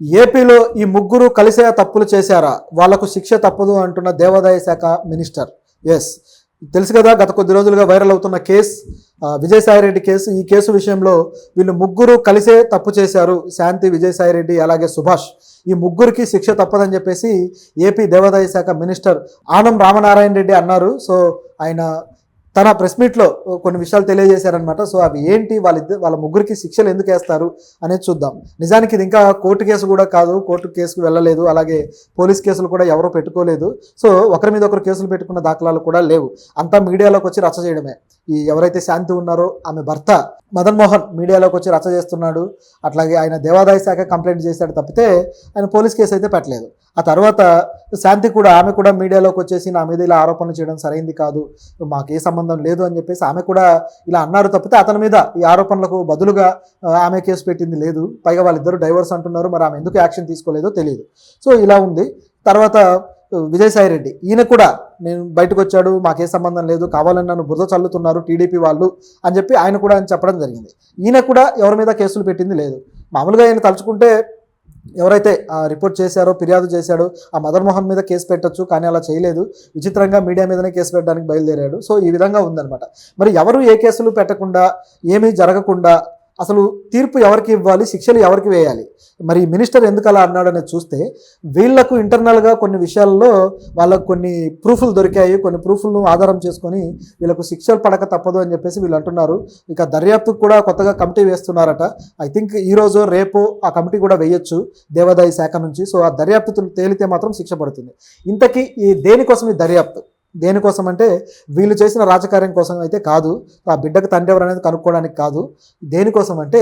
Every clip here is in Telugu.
ఏపీలో ఈ ముగ్గురు కలిసే తప్పులు చేశారా, వాళ్లకు శిక్ష తప్పదు అంటున్న దేవాదాయ శాఖ మినిస్టర్. ఎస్, తెలుసు కదా, గత కొద్ది రోజులుగా వైరల్ అవుతున్న కేసు విజయసాయిరెడ్డి కేసు. ఈ కేసు విషయంలో వీళ్ళు ముగ్గురు కలిసే తప్పు చేశారు, శాంతి, విజయసాయిరెడ్డి అలాగే సుభాష్. ఈ ముగ్గురికి శిక్ష తప్పదని చెప్పేసి ఏపీ దేవాదాయ శాఖ మినిస్టర్ ఆనం రామనారాయణ రెడ్డి అన్నారు. సో ఆయన తన ప్రెస్ మీట్లో కొన్ని విషయాలు తెలియజేశారనమాట. సో అవి ఏంటి, వాళ్ళ ముగ్గురికి శిక్షలు ఎందుకు వేస్తారు అనేది చూద్దాం. నిజానికి ఇది ఇంకా కోర్టు కేసు కూడా కాదు, కోర్టు కేసుకు వెళ్ళలేదు, అలాగే పోలీస్ కేసులు కూడా ఎవరో పెట్టుకోలేదు. సో ఒకరి మీద ఒకరు కేసులు పెట్టుకున్న దాఖలాలు కూడా లేవు. అంతా మీడియాలోకి వచ్చి రచ్చ చేయడమే. ఈ ఎవరైతే శాంతి ఉన్నారో ఆమె భర్త మదన్ మోహన్ మీడియాలోకి వచ్చి రచ్చ చేస్తున్నాడు. అట్లాగే ఆయన దేవాదాయ శాఖ కంప్లైంట్ చేశాడు తప్పితే ఆయన పోలీస్ కేసు అయితే పెట్టలేదు. ఆ తర్వాత శాంతి కూడా, ఆమె కూడా మీడియాలోకి వచ్చేసి నా మీద ఇలా ఆరోపణలు చేయడం సరైంది కాదు, మాకు ఏ సంబంధం లేదు అని చెప్పేసి ఆమె కూడా ఇలా అన్నారు తప్పితే అతని మీద ఈ ఆరోపణలకు బదులుగా ఆమె కేసు పెట్టింది లేదు. పైగా వాళ్ళిద్దరు డైవర్స్ అంటున్నారు, మరి ఆమె ఎందుకు యాక్షన్ తీసుకోలేదో తెలియదు. సో ఇలా ఉంది. తర్వాత విజయసాయిరెడ్డి, ఈయన కూడా నేను బయటకు వచ్చాడు, మాకే సంబంధం లేదు, కావాలని నన్ను బురద చల్లుతున్నారు టీడీపీ వాళ్ళు అని చెప్పి ఆయన కూడా చెప్పడం జరిగింది. ఈయన కూడా ఎవరి మీద కేసులు పెట్టింది లేదు. మామూలుగా ఆయన తలుచుకుంటే ఎవరైతే రిపోర్ట్ చేశారో, ఫిర్యాదు చేశాడో ఆ మదన్ మోహన్ మీద కేసు పెట్టచ్చు, కానీ అలా చేయలేదు. విచిత్రంగా మీడియా మీదనే కేసు పెట్టడానికి బయలుదేరాడు. సో ఈ విధంగా ఉందన్నమాట. మరి ఎవరు ఏ కేసులు పెట్టకుండా, ఏమీ జరగకుండా అసలు తీర్పు ఎవరికి ఇవ్వాలి, శిక్షలు ఎవరికి వేయాలి, మరి మినిస్టర్ ఎందుకు అలా అన్నాడనేది చూస్తే వీళ్లకు ఇంటర్నల్గా కొన్ని విషయాల్లో వాళ్ళకు కొన్ని ప్రూఫ్లు దొరికాయి. కొన్ని ప్రూఫ్లను ఆధారం చేసుకొని వీళ్ళకు శిక్షలు పడక తప్పదు అని చెప్పేసి వీళ్ళు అంటున్నారు. ఇక దర్యాప్తుకు కూడా కొత్తగా కమిటీ వేస్తున్నారట. ఐ థింక్ ఈరోజు రేపు ఆ కమిటీ కూడా వేయొచ్చు దేవాదాయ శాఖ నుంచి. సో ఆ దర్యాప్తు తేలితే మాత్రం శిక్ష పడుతుంది. ఇంతకీ ఈ దేనికోసం ఈ దర్యాప్తు? దేనికోసం అంటే వీళ్ళు చేసిన రాజకార్యం కోసం అయితే కాదు, ఆ బిడ్డకు తండ్రి ఎవరు అనేది కనుక్కోవడానికి కాదు. దేనికోసం అంటే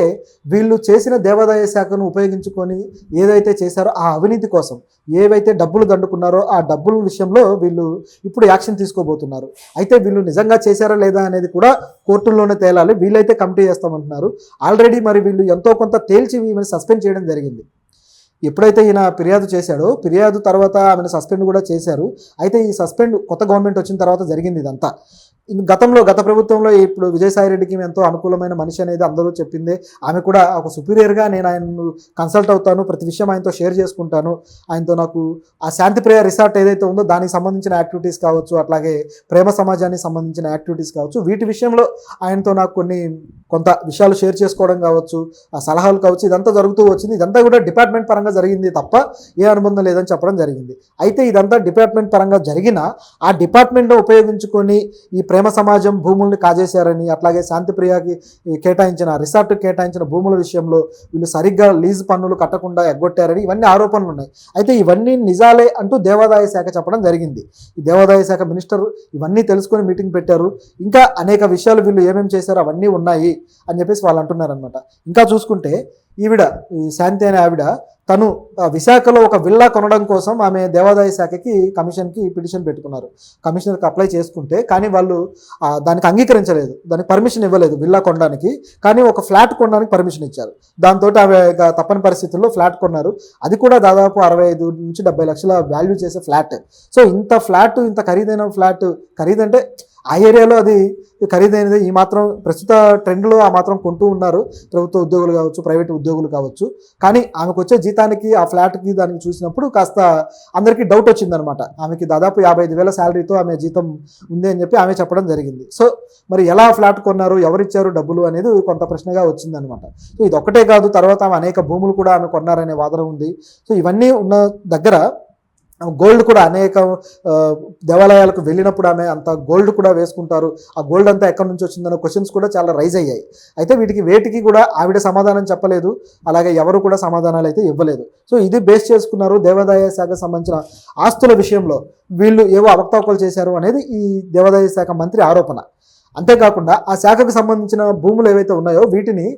వీళ్ళు చేసిన దేవాదాయ శాఖను ఉపయోగించుకొని ఏదైతే చేశారో ఆ అవినీతి కోసం, ఏవైతే డబ్బులు దండుకున్నారో ఆ డబ్బుల విషయంలో వీళ్ళు ఇప్పుడు యాక్షన్ తీసుకోబోతున్నారు. అయితే వీళ్ళు నిజంగా చేశారా లేదా అనేది కూడా కోర్టుల్లోనే తేలాలి. వీళ్ళైతే కమిటీ చేస్తామంటున్నారు. ఆల్రెడీ మరి వీళ్ళు ఎంతో కొంత తేల్చి వీళ్ళని సస్పెండ్ చేయడం జరిగింది. ఎప్పుడైతే ఈయన ఫిర్యాదు చేశాడో, ఫిర్యాదు తర్వాత ఆమెను సస్పెండ్ కూడా చేశారు. అయితే ఈ సస్పెండ్ కొత్త గవర్నమెంట్ వచ్చిన తర్వాత జరిగింది ఇదంతా. గత ప్రభుత్వంలో ఇప్పుడు విజయసాయిరెడ్డికి ఎంతో అనుకూలమైన మనిషి అనేది అందరూ చెప్పిందే. ఆమె కూడా ఒక సుపీరియర్గా నేను ఆయన్ను కన్సల్ట్ అవుతాను, ప్రతి విషయం ఆయనతో షేర్ చేసుకుంటాను, ఆయనతో నాకు ఆ శాంతిప్రియ రిసార్ట్ ఏదైతే ఉందో దానికి సంబంధించిన యాక్టివిటీస్ కావచ్చు, అట్లాగే ప్రేమ సమాజానికి సంబంధించిన యాక్టివిటీస్ కావచ్చు, వీటి విషయంలో ఆయనతో నాకు కొంత విషయాలు షేర్ చేసుకోవడం కావచ్చు, ఆ సలహాలు కావచ్చు, ఇదంతా జరుగుతూ వచ్చింది. ఇదంతా కూడా డిపార్ట్మెంట్ పరంగా జరిగింది తప్ప ఏ అనుబంధం లేదని చెప్పడం జరిగింది. అయితే ఇదంతా డిపార్ట్మెంట్ పరంగా జరిగిన ఆ డిపార్ట్మెంట్ను ఉపయోగించుకొని ఈ ప్రేమ సమాజం భూముల్ని కాజేశారని, అట్లాగే శాంతిప్రియకి కేటాయించిన రిసార్ట్కి కేటాయించిన భూముల విషయంలో వీళ్ళు సరిగ్గా లీజు పన్నులు కట్టకుండా ఎగ్గొట్టారని ఇవన్నీ ఆరోపణలు ఉన్నాయి. అయితే ఇవన్నీ నిజాలే అంటూ దేవాదాయ శాఖ చెప్పడం జరిగింది. ఈ దేవాదాయ శాఖ మినిస్టర్ ఇవన్నీ తెలుసుకొని మీటింగ్ పెట్టారు. ఇంకా అనేక విషయాలు వీళ్ళు ఏమేమి చేశారో అవన్నీ ఉన్నాయి అని చెప్పేసి వాళ్ళు అంటున్నారనమాట. ఇంకా చూసుకుంటే ఈ శాంతి అనే ఆవిడ తను విశాఖలో ఒక విల్లా కొనడం కోసం ఆమె దేవాదాయ శాఖకి కమిషన్కి పిటిషన్ పెట్టుకున్నారు. కమిషనర్కి అప్లై చేసుకుంటే కానీ వాళ్ళు దానికి అంగీకరించలేదు, దానికి పర్మిషన్ ఇవ్వలేదు విల్లా కొనడానికి. కానీ ఒక ఫ్లాట్ కొనడానికి పర్మిషన్ ఇచ్చారు. దాంతో ఆమె తప్పని పరిస్థితుల్లో ఫ్లాట్ కొన్నారు. అది కూడా దాదాపు 65 నుంచి 70 లక్షల వాల్యూ చేసే ఫ్లాట్. సో ఇంత ఖరీదైన ఫ్లాట్, ఖరీదంటే ఆ ఏరియాలో అది ఖరీదైనది. ఈ మాత్రం ప్రస్తుత ట్రెండ్లో ఆ మాత్రం కొంటూ ఉన్నారు ప్రభుత్వ ఉద్యోగులు కావచ్చు, ప్రైవేట్ ఉద్యోగులు కావచ్చు. కానీ ఆమెకు వచ్చే జీతానికి, ఆ ఫ్లాట్కి దానికి చూసినప్పుడు కాస్త అందరికీ డౌట్ వచ్చిందనమాట. ఆమెకి దాదాపు 55,000 శాలరీతో ఆమె జీతం ఉంది అని చెప్పి ఆమె చెప్పడం జరిగింది. సో మరి ఎలా ఫ్లాట్ కొన్నారు, ఎవరిచ్చారు డబ్బులు అనేది కొంత ప్రశ్నగా వచ్చిందనమాట. సో ఇది ఒక్కటే కాదు, తర్వాత ఆమె అనేక భూములు కూడా ఆమె కొన్నారనే వాదన ఉంది. సో ఇవన్నీ ఉన్న దగ్గర గోల్డ్ కూడా అనేక దేవాలయాలకు వెళ్ళినప్పుడు ఆమె అంత గోల్డ్ కూడా వేసుకుంటారు. ఆ గోల్డ్ అంతా ఎక్కడి నుంచి వచ్చిందన్న క్వశ్చన్స్ కూడా చాలా రైజ్ అయ్యాయి. అయితే వేటికి కూడా ఆవిడ సమాధానం చెప్పలేదు, అలాగే ఎవరు కూడా సమాధానాలు అయితే ఇవ్వలేదు. సో ఇది బేస్ చేసుకున్నారు దేవాదాయ శాఖకు సంబంధించిన ఆస్తుల విషయంలో వీళ్ళు ఏవో అవకతవకలు చేశారు అనేది ఈ దేవాదాయ శాఖ మంత్రి ఆరోపణ. అంతేకాకుండా ఆ శాఖకు సంబంధించిన భూములు ఏవైతే ఉన్నాయో వీటిని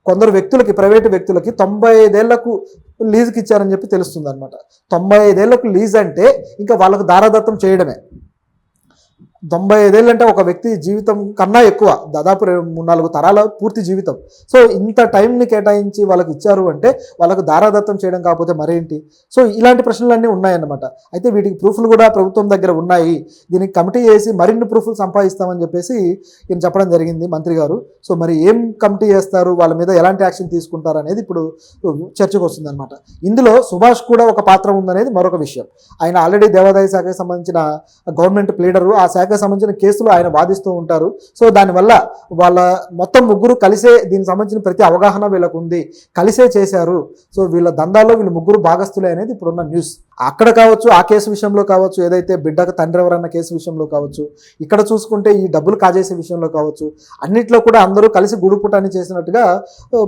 కొందరు వ్యక్తులకి, ప్రైవేటు వ్యక్తులకి 95 ఏళ్లకు లీజుకి ఇచ్చారని చెప్పి తెలుస్తుంది అనమాట. 95 ఏళ్లకు లీజ్ అంటే ఇంకా వాళ్ళకు దారాదత్తం చేయడమే. 95 ఏళ్ళు అంటే ఒక వ్యక్తి జీవితం కన్నా ఎక్కువ, దాదాపు 3-4 తరాల పూర్తి జీవితం. సో ఇంత టైంని కేటాయించి వాళ్ళకి ఇచ్చారు అంటే వాళ్ళకు దారాదత్తం చేయడం కాకపోతే మరేంటి? సో ఇలాంటి ప్రశ్నలన్నీ ఉన్నాయన్నమాట. అయితే వీటికి ప్రూఫ్లు కూడా ప్రభుత్వం దగ్గర ఉన్నాయి. దీనికి కమిటీ చేసి మరిన్ని ప్రూఫ్లు సంపాదిస్తామని చెప్పేసి ఈయన చెప్పడం జరిగింది మంత్రి గారు. సో మరి ఏం కమిటీ చేస్తారు, వాళ్ళ మీద ఎలాంటి యాక్షన్ తీసుకుంటారు అనేది ఇప్పుడు చర్చకు వస్తుందన్నమాట. ఇందులో సుభాష్ కూడా ఒక పాత్ర ఉందనేది మరొక విషయం. ఆయన ఆల్రెడీ దేవాదాయ శాఖకు సంబంధించిన గవర్నమెంట్ ప్లీడరు, ఆ శాఖకు సంబంధించిన కేసులు ఆయన వాదిస్తూ ఉంటారు. సో దానివల్ల వాళ్ళ మొత్తం ముగ్గురు కలిసే దీనికి సంబంధించిన ప్రతి అవగాహన వీళ్ళకు ఉంది, కలిసే చేశారు. సో వీళ్ళ దందాల్లో వీళ్ళు ముగ్గురు భాగస్తులే అనేది ఇప్పుడున్న న్యూస్. అక్కడ కావచ్చు, ఆ కేసు విషయంలో కావచ్చు, ఏదైతే బిడ్డకు తండ్రి ఎవరన్న కేసు విషయంలో కావచ్చు, ఇక్కడ చూసుకుంటే ఈ డబ్బులు కాజేసే విషయంలో కావచ్చు, అన్నిట్లో కూడా అందరూ కలిసి గూడుపుటాన్ని చేసినట్టుగా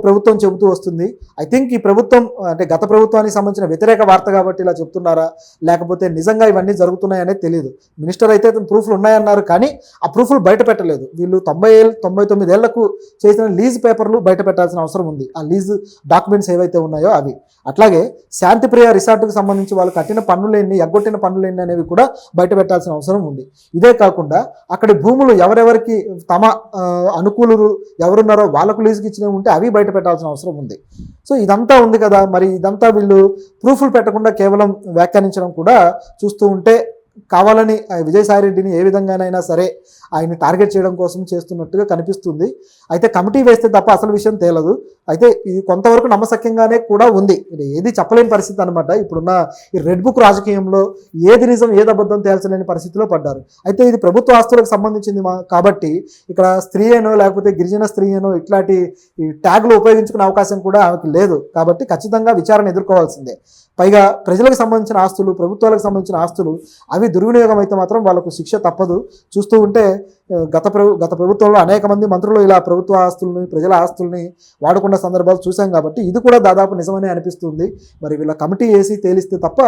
ప్రభుత్వం చెబుతూ వస్తుంది. ఐ థింక్ ఈ ప్రభుత్వం అంటే గత ప్రభుత్వానికి సంబంధించిన వ్యతిరేక వార్త కాబట్టి ఇలా చెప్తున్నారా, లేకపోతే నిజంగా ఇవన్నీ జరుగుతున్నాయనేది తెలియదు. మినిస్టర్ అయితే ప్రూఫ్లు ఉన్నాయన్నారు, కానీ ఆ ప్రూఫ్లు బయట పెట్టలేదు. వీళ్ళు 99 ఏళ్లకు చేసిన లీజ్ పేపర్లు బయట పెట్టాల్సిన అవసరం ఉంది, ఆ లీజ్ డాక్యుమెంట్స్ ఏవైతే ఉన్నాయో అవి. అట్లాగే శాంతిప్రియ రిసార్ట్కి సంబంధించి వాళ్ళు కట్టిన పన్నులేని, ఎగ్గొట్టిన పన్నులేని అనేవి కూడా బయట పెట్టాల్సిన అవసరం ఉంది. ఇదే కాకుండా అక్కడి భూములు ఎవరెవరికి తమ అనుకూలురు ఎవరున్నారో వాళ్ళకు లీజుకి ఇచ్చినవి ఉంటే అవి బయట పెట్టాల్సిన అవసరం ఉంది. సో ఇదంతా ఉంది కదా, మరి ఇదంతా వీళ్ళు ప్రూఫ్లు పెట్టకుండా కేవలం వ్యాఖ్యానించడం కూడా చూస్తూ ఉంటే కావాలని విజయసాయిరెడ్డిని ఏ విధంగానైనా సరే ఆయన టార్గెట్ చేయడం కోసం చేస్తున్నట్టుగా కనిపిస్తుంది. అయితే కమిటీ వేస్తే తప్ప అసలు విషయం తేలదు. అయితే ఇది కొంతవరకు నమ్మశక్యంగానే కూడా ఉంది, ఏది చెప్పలేని పరిస్థితి అనమాట. ఇప్పుడున్న ఈ రెడ్ బుక్ రాజకీయంలో ఏది నిజం ఏది అబద్ధం తేల్చలేని పరిస్థితిలో పడ్డారు. అయితే ఇది ప్రభుత్వ ఆస్తులకు సంబంధించింది కాబట్టి ఇక్కడ స్త్రీ అనో లేకపోతే గిరిజన స్త్రీ అనో ఇట్లాంటి ఈ ట్యాగ్లు ఉపయోగించుకునే అవకాశం కూడా ఆమెకి లేదు. కాబట్టి ఖచ్చితంగా విచారణ ఎదుర్కోవాల్సిందే. పైగా ప్రజలకు సంబంధించిన ఆస్తులు, ప్రభుత్వాలకు సంబంధించిన ఆస్తులు అవి దుర్వినియోగం అయితే మాత్రం వాళ్ళకు శిక్ష తప్పదు. చూస్తూ ఉంటే గత ప్రభుత్వంలో అనేక మంది మంత్రులు ఇలా ప్రభుత్వ ఆస్తుల్ని, ప్రజల ఆస్తుల్ని వాడుకున్న సందర్భాలు చూసాం. కాబట్టి ఇది కూడా దాదాపు నిజమనే అనిపిస్తుంది. మరి వీళ్ళ కమిటీ వేసి తేలిస్తే తప్ప